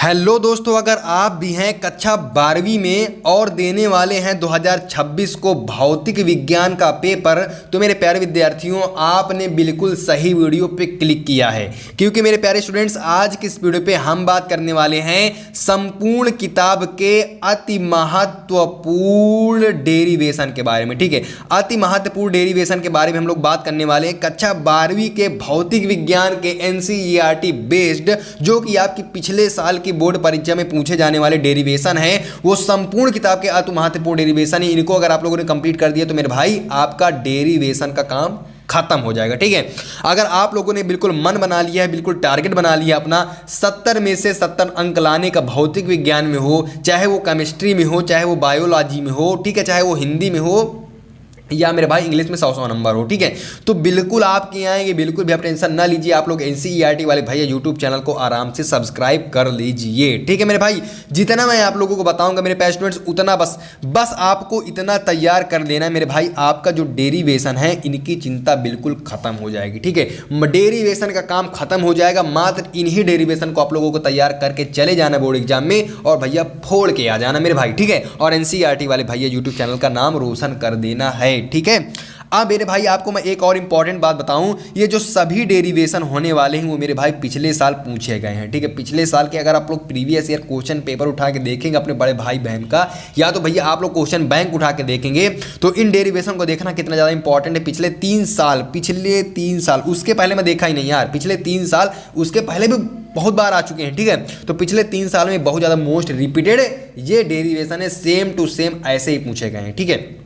Hello दोस्तों, अगर आप भी हैं कक्षा 12वीं में और देने वाले हैं 2026 को भौतिक विज्ञान का पेपर, तो मेरे प्यारे विद्यार्थियों आपने बिल्कुल सही वीडियो पे क्लिक किया है। क्योंकि मेरे प्यारे स्टूडेंट्स, आज की इस वीडियो पे हम बात करने वाले हैं संपूर्ण किताब के अति महत्वपूर्ण डेरिवेशन के बारे में। ठीक है, अति महत्वपूर्ण डेरिवेशन के बारे में हम लोग बात करने वाले हैं कक्षा 12वीं के भौतिक विज्ञान के एनसीईआरटी बेस्ड, जो कि आपकी पिछले साल की बोर्ड परीक्षा में पूछे जाने वाले डेरिवेशन है। वो संपूर्ण किताब के अति महत्वपूर्ण डेरिवेशन है। इनको अगर आप लोगों ने कंप्लीट कर दिया तो मेरे भाई आपका डेरिवेशन का काम खत्म हो जाएगा। ठीक है, अगर आप लोगों ने बिल्कुल मन बना लिया है, बिल्कुल टारगेट बना लिया अपना 70 में से 70 अंक लाने का, भौतिक विज्ञान में हो, चाहे वो केमिस्ट्री में हो, चाहे वो बायोलॉजी में हो, ठीक है, चाहे वो हिंदी में हो या मेरे भाई इंग्लिश में 100 नंबर हो, ठीक है, तो बिल्कुल आपके आएंगे। बिल्कुल भी आप टेंशन ना लीजिए। आप लोग एनसीईआरटी वाले भैया यूट्यूब चैनल को आराम से सब्सक्राइब कर लीजिए। ठीक है मेरे भाई, जितना मैं आप लोगों को बताऊंगा मेरे प्यारे स्टूडेंट्स, उतना बस आपको इतना तैयार कर लेना है मेरे भाई, आपका जो डेरिवेशन है इनकी चिंता बिल्कुल खत्म हो जाएगी। ठीक है, डेरिवेशन का काम खत्म हो जाएगा। मात्र इन्हीं डेरिवेशन को आप लोगों को तैयार करके चले जाना बोर्ड एग्जाम में और भैया फोड़ के आ जाना मेरे भाई। ठीक है, और एनसीईआरटी वाले भैया यूट्यूब चैनल का नाम रोशन कर देना है। ठीक है, अब मेरे भाई आपको मैं एक और इंपॉर्टेंट बात बताऊं, ये जो सभी डेरिवेशन होने वाले हैं वो मेरे भाई पिछले साल पूछे गए हैं। ठीक है, पिछले साल के अगर आप लोग प्रीवियस ईयर क्वेश्चन पेपर उठा के देखेंगे अपने बड़े भाई बहन का, या तो भैया आप लोग क्वेश्चन बैंक उठा के देखेंगे, तो इन डेरिवेशन को देखना कितना ज़्यादा इंपॉर्टेंट है। पिछले तीन साल, उसके पहले मैं देखा ही नहीं यार, पिछले 3 साल, उसके पहले भी बहुत बार आ चुके हैं। ठीक है, तो पिछले 3 साल में बहुत ज़्यादा मोस्ट रिपीटेड ये डेरिवेशन है, सेम टू सेम ऐसे ही पूछे गए हैं। ठीक है,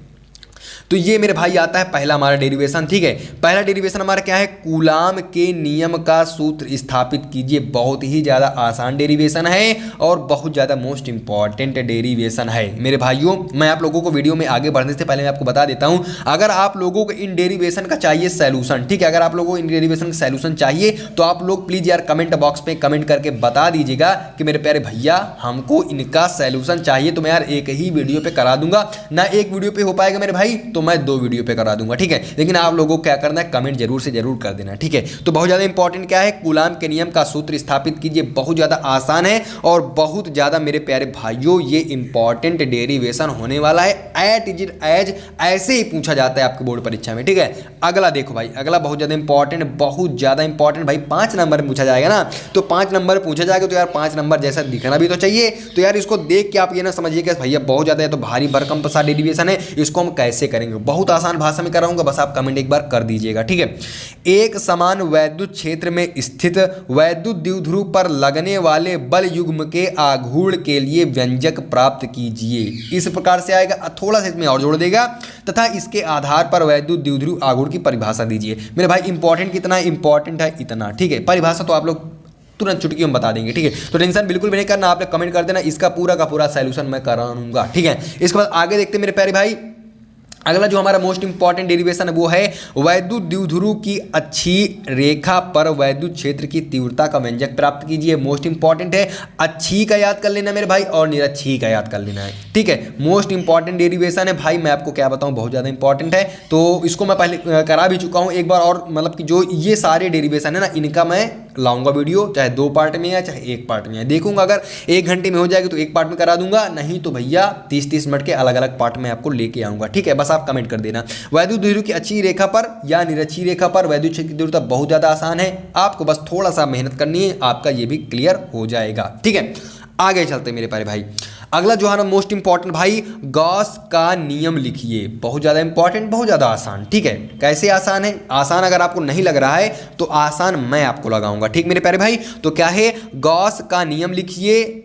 तो ये मेरे भाई आता है पहला हमारा डेरिवेशन। ठीक है, पहला डेरिवेशन हमारा क्या है, कूलाम के नियम का सूत्र स्थापित कीजिए। बहुत ही ज़्यादा आसान डेरिवेशन है और बहुत ज़्यादा मोस्ट इंपॉर्टेंट डेरिवेशन है मेरे भाइयों। मैं आप लोगों को वीडियो में आगे बढ़ने से पहले मैं आपको बता देता हूं, अगर आप लोगों को इन डेरिवेशन का चाहिए सैल्यूशन, ठीक है, अगर आप लोगों को इन डेरिवेशन का सैल्यूशन चाहिए तो आप लोग प्लीज़ यार कमेंट बॉक्स में कमेंट करके बता दीजिएगा कि मेरे प्यारे भैया हमको इनका सैल्यूशन चाहिए, तो मैं यार एक ही वीडियो पर करा दूंगा। ना एक वीडियो पर हो पाएगा मेरे भाई तो मैं 2 वीडियो पे करा दूंगा। ठीक है, लेकिन आप लोगों को क्या करना है, कमेंट जरूर से जरूर कर देना। ठीक है, तो बहुत ज्यादा इंपॉर्टेंट क्या है, कूलाम के नियम का सूत्र स्थापित कीजिए। बहुत ज्यादा आसान है और बहुत ज्यादा मेरे प्यारे भाइयों ये इंपॉर्टेंट डेरिवेशन होने वाला है। एज ऐसे ही पूछा जाता है आपके बोर्ड परीक्षा में। ठीक है, अगला देखो भाई, अगला बहुत ज्यादा इंपॉर्टेंट भाई 5 नंबर में पूछा जाएगा ना, तो 5 नंबर पूछा जाएगा तो यार 5 नंबर जैसा दिखना भी तो चाहिए। तो यार इसको देख के आप ये ना समझिए कि भैया बहुत ज्यादा है तो भारी भरकम सा डेरिवेशन है, इसको हम कैसे करेंगे। बहुत आसान भाषा में कराऊंगा, बस आप कमेंट एक बार कर दीजिएगा। ठीक है, एक समान वैद्युत क्षेत्र में स्थित वैद्युत द्विध्रुव पर लगने वाले बल युग्म के आघूर्ण के लिए व्यंजक प्राप्त कीजिए। इस प्रकार से आएगा, थोड़ा सा इसमें और जोड़ देगा, तथा इसके आधार पर वैद्युत द्विध्रुव आघूर्ण की परिभाषा दीजिए। मेरे भाई इंपॉर्टेंट कितना इंपॉर्टेंट है इतना। ठीक है, परिभाषा तो आप लोग तुरंत चुटकी में बता देंगे। ठीक है, तो टेंशन बिल्कुल भी नहीं करना, आप लोग कमेंट कर देना, इसका पूरा का पूरा सॉल्यूशन मैं कराऊंगा। ठीक है, इसके बाद आगे देखते मेरे प्यारे भाई, अगला जो हमारा मोस्ट इंपॉर्टेंट डेरिवेशन है वो है वैद्युत द्विध्रुव की अच्छी रेखा पर वैद्युत क्षेत्र की तीव्रता का व्यंजक प्राप्त कीजिए। मोस्ट इंपॉर्टेंट है, अच्छी का याद कर लेना मेरे भाई और निरक्षी का याद कर लेना है। ठीक है, मोस्ट इंपॉर्टेंट डेरिवेशन है भाई, मैं आपको क्या बताऊं, बहुत ज़्यादा इंपॉर्टेंट है। तो इसको मैं पहले करा भी चुका हूं एक बार, और मतलब कि जो ये सारे डेरिवेशन है ना, इनका मैं लाऊंगा वीडियो, चाहे 2 पार्ट में या चाहे 1 पार्ट में है। देखूंगा अगर 1 घंटे में हो जाएगी तो 1 पार्ट में करा दूंगा, नहीं तो भैया 30-30 मिनट के अलग अलग पार्ट में आपको लेके आऊंगा। ठीक है, बस आप कमेंट कर देना। वैद्युत द्विध्रुव की अच्छी रेखा पर या निरक्षी रेखा पर वैद्युत क्षेत्र की तीव्रता बहुत ज्यादा आसान है, आपको बस थोड़ा सा मेहनत करनी है, आपका ये भी क्लियर हो जाएगा। ठीक है, आगे चलते मेरे प्यारे भाई, अगला जो है ना मोस्ट इंपॉर्टेंट भाई, गॉस का नियम लिखिए। बहुत ज्यादा इंपॉर्टेंट, बहुत ज्यादा आसान। ठीक है, कैसे आसान है, आसान अगर आपको नहीं लग रहा है तो आसान मैं आपको लगाऊंगा। ठीक मेरे प्यारे भाई, तो क्या है, गॉस का नियम लिखिए।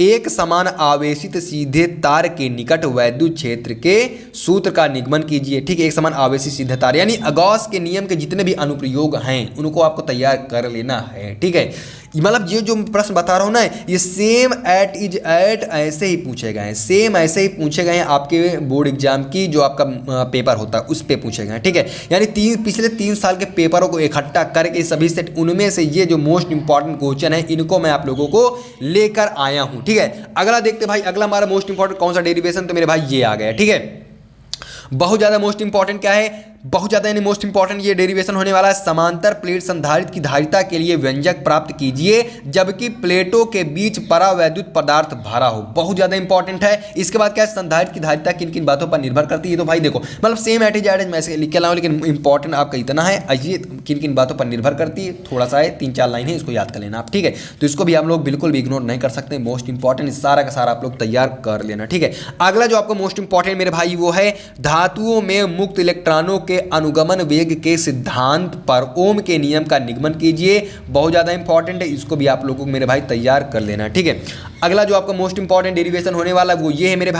एक समान आवेशित सीधे तार के निकट वैद्युत क्षेत्र के सूत्र का निगमन कीजिए। ठीक है, एक समान आवेशित सीधे तार यानी गॉस के नियम के जितने भी अनुप्रयोग हैं उनको आपको तैयार कर लेना है। ठीक है, मतलब ये जो प्रश्न बता रहा हूँ ना, ये सेम एट ऐसे ही पूछे गए हैं, सेम ऐसे ही पूछे गए हैं आपके बोर्ड एग्जाम की जो आपका पेपर होता है उस पे पूछे गए हैं। ठीक है, यानी पिछले 3 साल के पेपरों को इकट्ठा करके सभी सेट, उनमें से ये जो मोस्ट इंपॉर्टेंट क्वेश्चन है इनको मैं आप लोगों को लेकर आया हूँ। ठीक है, अगला देखते भाई, अगला हमारा मोस्ट इंपॉर्टेंट कौन सा डेरिवेशन, तो मेरे भाई ये आ गया। ठीक है, बहुत ज़्यादा मोस्ट इंपॉर्टेंट क्या है, बहुत ज़्यादा यानी मोस्ट इंपॉर्टेंट ये डेरिवेशन होने वाला है। समांतर प्लेट संधारित्र की धारिता के लिए व्यंजक प्राप्त कीजिए जबकि प्लेटों के बीच परावैद्युत पदार्थ भरा हो। बहुत ज़्यादा इंपॉर्टेंट है। इसके बाद क्या है, संधारित्र की धारिता किन किन बातों पर निर्भर करती है। तो भाई देखो मतलब सेम एट इज मैं ऐसे लिख के लाऊं, लेकिन इंपॉर्टेंट आपका इतना है, ये किन किन बातों पर निर्भर करती है थोड़ा सा है, 3-4 लाइन है, इसको याद कर लेना आप, ठीक है। तो इसको भी हम लोग बिल्कुल भी इग्नोर नहीं कर सकते, मोस्ट इंपॉर्टेंट सारा का सारा आप लोग तैयार कर लेना, ठीक है। अगला जो आपको मोस्ट इंपॉर्टेंट मेरे भाई वो है धातुओं में मुक्त इलेक्ट्रॉनों के अनुगमन वेग के सिद्धांत पर ओम के नियम का निगमन कीजिए। बहुत ज्यादा इंपॉर्टेंट है, इसको भी आप लोगों को मेरे भाई तैयार कर लेना, ठीक है। अगला जो आपका मोस्ट इंपॉर्टेंट डेरिवेशन होने वाला वो ये है मेरे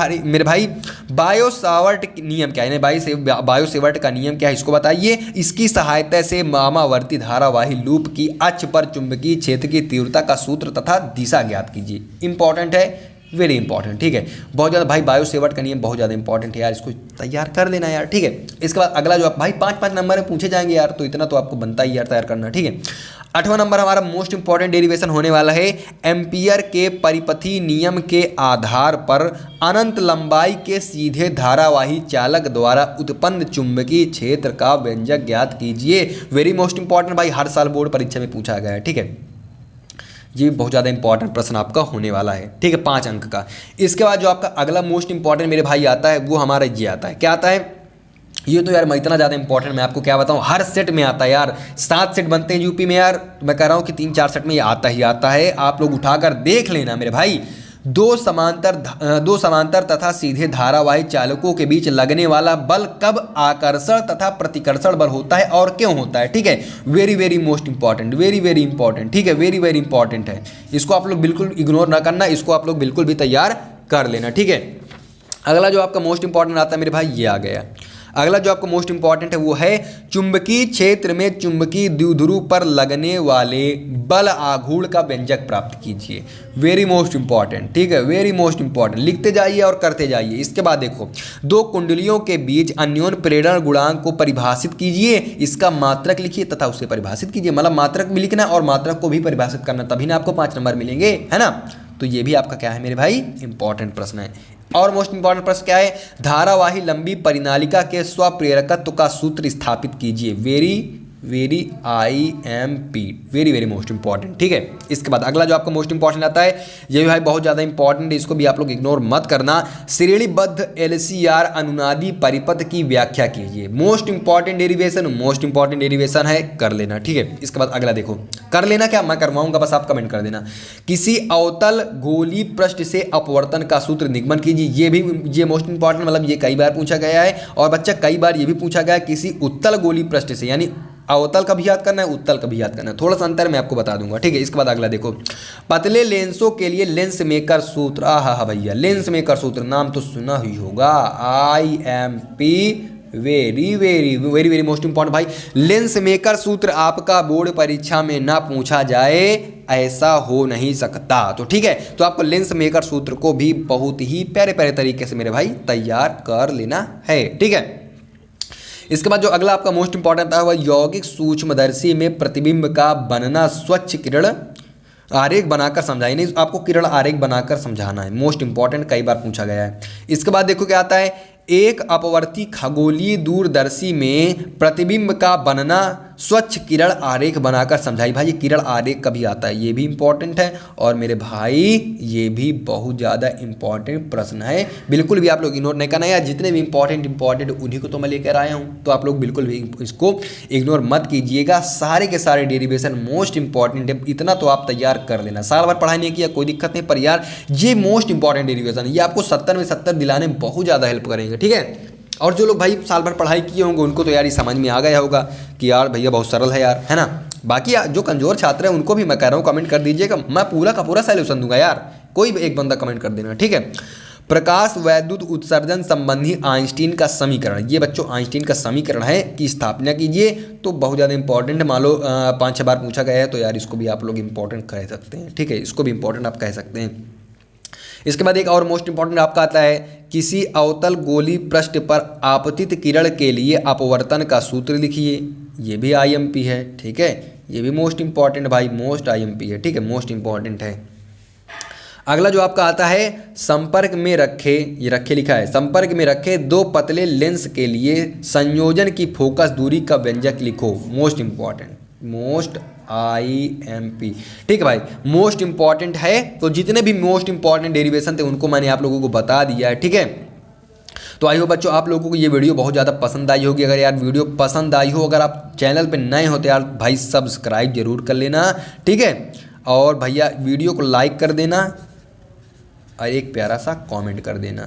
भाई बायो-सावर्ट नियम क्या है, बायो-सावर्ट का नियम क्या है इसको बताइए। इसकी सहायता से वामावर्ती धारावाही लूप की अक्ष पर चुंबकीय क्षेत्र की तीव्रता का सूत्र तथा दिशा ज्ञात कीजिए। इंपॉर्टेंट है, वेरी इंपॉर्टेंट, ठीक है। बहुत ज़्यादा भाई बायो-सावर्ट का नियम बहुत ज़्यादा इंपॉर्टेंट है यार, इसको तैयार कर लेना यार, ठीक है। इसके बाद अगला जो आप भाई 5-5 नंबर में पूछे जाएंगे यार, तो इतना तो आपको बनता ही यार तैयार करना, ठीक है। 8वां नंबर हमारा मोस्ट इंपॉर्टेंट डेरिवेशन होने वाला है एम्पियर के परिपथी नियम के आधार पर अनंत लंबाई के सीधे धारावाही चालक द्वारा उत्पन्न चुंबकीय क्षेत्र का व्यंजक ज्ञात कीजिए। वेरी मोस्ट इंपॉर्टेंट भाई, हर साल बोर्ड परीक्षा में पूछा गया है, ठीक है। ये बहुत ज़्यादा इंपॉर्टेंट प्रश्न आपका होने वाला है, ठीक है, 5 अंक का। इसके बाद जो आपका अगला मोस्ट इंपॉर्टेंट मेरे भाई आता है वो हमारा ये आता है, क्या आता है ये तो यार मैं इतना ज़्यादा इंपॉर्टेंट मैं आपको क्या बताऊँ, हर सेट में आता है यार, 7 सेट बनते हैं यूपी में यार, तो मैं कह रहा हूँ कि 3-4 सेट में ये आता ही आता है। आप लोग उठाकर देख लेना मेरे भाई। दो समांतर तथा सीधे धारावाही चालकों के बीच लगने वाला बल कब आकर्षण तथा प्रतिकर्षण बल होता है और क्यों होता है, ठीक है। Very very most important, very very important, ठीक है, वेरी वेरी इंपॉर्टेंट है। इसको आप लोग बिल्कुल इग्नोर ना करना, इसको आप लोग बिल्कुल भी तैयार कर लेना, ठीक है। अगला जो आपका मोस्ट इंपॉर्टेंट आता है मेरे भाई ये आ गया। अगला जो आपको मोस्ट इंपॉर्टेंट है वो है चुंबकीय क्षेत्र में चुंबकीय द्विध्रुव पर लगने वाले बल आघूर्ण का व्यंजक प्राप्त कीजिए। वेरी मोस्ट इंपॉर्टेंट, ठीक है, वेरी मोस्ट इंपॉर्टेंट, लिखते जाइए और करते जाइए। इसके बाद देखो, दो कुंडलियों के बीच अन्योन्य प्रेरण गुणांक को परिभाषित कीजिए, इसका मात्रक लिखिए तथा उसे परिभाषित कीजिए। मतलब मात्रक भी लिखना और मात्रक को भी परिभाषित करना, तभी ना आपको 5 नंबर मिलेंगे, है ना। तो ये भी आपका क्या है मेरे भाई, इंपॉर्टेंट प्रश्न है। और मोस्ट इंपॉर्टेंट प्रश्न क्या है, धारावाही लंबी परिनालिका के स्वप्रेरकत्व का सूत्र स्थापित कीजिए। Very very IMP, very very most important, ठीक है। इसके बाद अगला जो आपका मोस्ट इंपॉर्टेंट आता है ये भी भाई बहुत ज़्यादा इंपॉर्टेंट है, इसको भी आप लोग इग्नोर मत करना। श्रेणीबद्ध LCR अनुनादी परिपथ की व्याख्या कीजिए। मोस्ट इंपॉर्टेंट डेरिवेशन है, कर लेना, ठीक है। इसके बाद अगला देखो, कर लेना क्या मैं करवाऊंगा, बस आप कमेंट कर देना। किसी अवतल गोली पृष्ठ से अपवर्तन का सूत्र निगमन कीजिए। ये मोस्ट इंपॉर्टेंट, मतलब ये कई बार पूछा गया है और बच्चा कई बार ये भी पूछा गया है किसी उत्तल गोली पृष्ठ से, यानी अवतल का भी याद करना है, उत्तल का भी याद करना है, थोड़ा सा अंतर मैं आपको बता दूंगा, ठीक है। इसके बाद अगला देखो, पतले लेंसों के लिए लेंस मेकर सूत्र, हाँ भैया लेंस मेकर सूत्र नाम तो सुना ही होगा, IMP, very very very very most important भाई। लेंस मेकर सूत्र आपका बोर्ड परीक्षा में ना पूछा जाए ऐसा हो नहीं सकता, तो ठीक है। तो आपको लेंस मेकर सूत्र को भी बहुत ही प्यारे प्यारे तरीके से मेरे भाई तैयार कर लेना है, ठीक है। इसके बाद जो अगला आपका मोस्ट इंपॉर्टेंट है वह यौगिक सूक्ष्मदर्शी में प्रतिबिंब का बनना, स्वच्छ किरण आरेख बनाकर समझाइए। नहीं, आपको किरण आरेख बनाकर समझाना है, मोस्ट इंपॉर्टेंट, कई बार पूछा गया है। इसके बाद देखो क्या आता है, एक अपवर्ती खगोलीय दूरदर्शी में प्रतिबिंब का बनना, स्वच्छ किरण आरेख बनाकर समझाई। भाई ये किरण आरेख कभी आता है, ये भी इंपॉर्टेंट है और मेरे भाई ये भी बहुत ज़्यादा इंपॉर्टेंट प्रश्न है, बिल्कुल भी आप लोग इग्नोर नहीं करना यार। जितने भी इंपॉर्टेंट उन्हीं को तो मैं लेकर आया हूँ, तो आप लोग बिल्कुल भी इसको इग्नोर मत कीजिएगा। सारे के सारे डेरिवेशन मोस्ट इंपॉर्टेंट है, इतना तो आप तैयार कर लेना। साल भर पढ़ाई नहीं किया कोई दिक्कत नहीं, पर यार ये मोस्ट इंपॉर्टेंट डेरिवेशन ये आपको 70 में 70 दिलाने में बहुत ज़्यादा हेल्प करेंगे, ठीक है। और जो लोग भाई साल भर पढ़ाई किए होंगे उनको तो यार ये समझ में आ गया होगा कि यार भैया बहुत सरल है यार, है ना। बाकी जो कमजोर छात्र हैं उनको भी मैं कह रहा हूँ कमेंट कर दीजिएगा, मैं पूरा का पूरा सॉल्यूशन दूंगा यार, कोई भी एक बंदा कमेंट कर देना, ठीक है। प्रकाश वैद्युत उत्सर्जन संबंधी आइंस्टीन का समीकरण, ये बच्चों आइंस्टीन का समीकरण है की स्थापना कीजिए। तो बहुत ज़्यादा इंपॉर्टेंट है, मान लो 5-6 बार पूछा गया है, तो यार इसको भी आप लोग इंपॉर्टेंट कह सकते हैं, ठीक है, इसको भी इंपॉर्टेंट आप कह सकते हैं। इसके बाद एक और मोस्ट इंपॉर्टेंट आपका आता है, किसी अवतल गोली पृष्ठ पर आपतित किरण के लिए अपवर्तन का सूत्र लिखिए। ये भी IMP है, ठीक है, ये भी मोस्ट इंपॉर्टेंट भाई, मोस्ट IMP है, ठीक है, मोस्ट इंपॉर्टेंट है। अगला जो आपका आता है, संपर्क में रखे, ये रखे लिखा है, संपर्क में रखे दो पतले लेंस के लिए संयोजन की फोकस दूरी का व्यंजक लिखो। मोस्ट इंपॉर्टेंट, मोस्ट IMP, ठीक है भाई, मोस्ट इंपॉर्टेंट है। तो जितने भी मोस्ट इंपॉर्टेंट डेरिवेशन थे उनको मैंने आप लोगों को बता दिया है, ठीक है। तो आई हो बच्चों आप लोगों को ये वीडियो बहुत ज़्यादा पसंद आई होगी। अगर यार वीडियो पसंद आई हो, अगर आप चैनल पे नए हो तो यार भाई सब्सक्राइब जरूर कर लेना, ठीक है। और भैया वीडियो को लाइक कर देना और एक प्यारा सा कमेंट कर देना,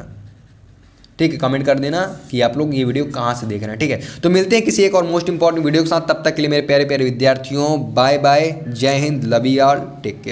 ठीक है। कमेंट कर देना कि आप लोग ये वीडियो कहाँ से देख रहे हैं, ठीक है। तो मिलते हैं किसी एक और मोस्ट इंपॉर्टेंट वीडियो के साथ, तब तक के लिए मेरे प्यारे प्यारे विद्यार्थियों बाय बाय, जय हिंद, love you all, take care.